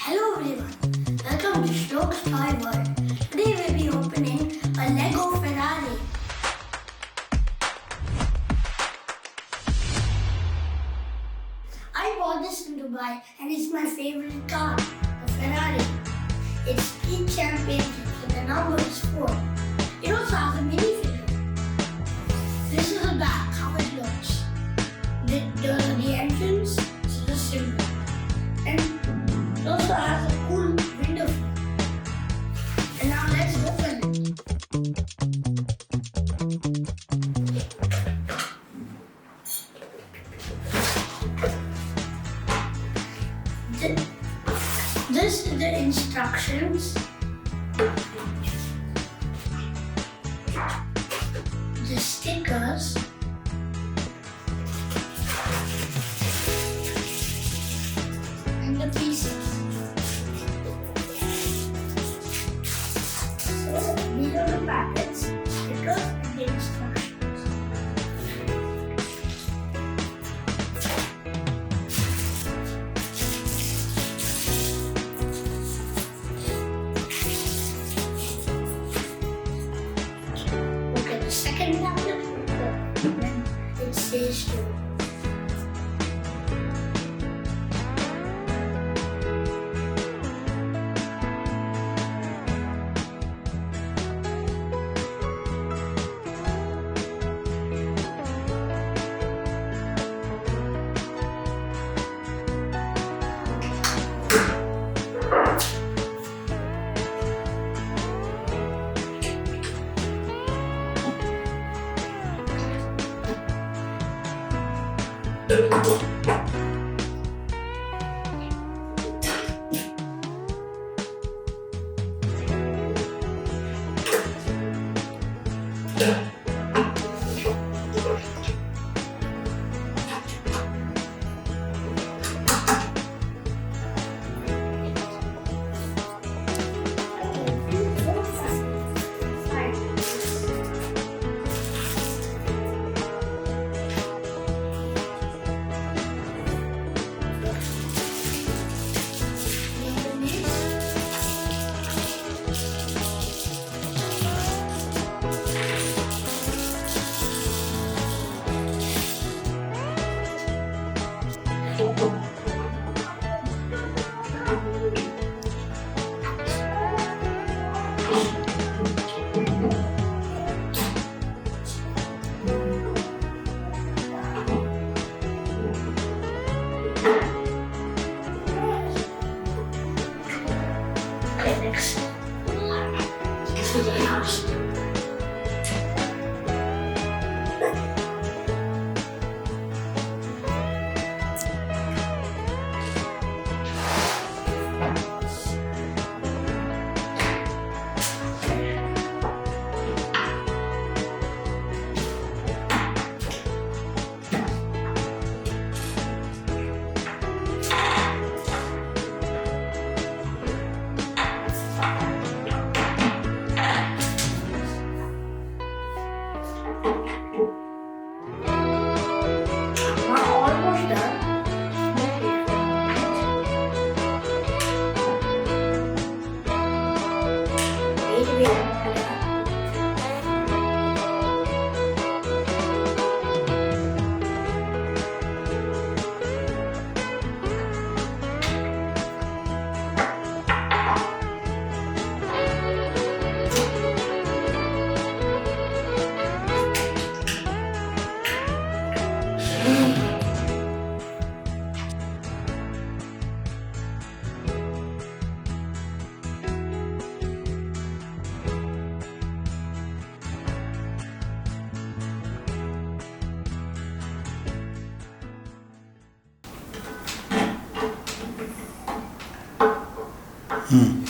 Hello everyone, welcome to Shlok's Toy World. Today we'll be opening a Lego Ferrari. I bought this in Dubai and it's my favorite car, the Ferrari. It's speed championship and the number is 4. It also has a minifigure. This is the back, how it looks. The entrance is the symbol. And it also has a cool window frame. And now let's open it. This is the instructions. The stickers. And the pieces. So these are the packets, stickers, and the instructions. Okay, the second tablet, then it says to. Okay, next. This is the house. Almost done. Wait.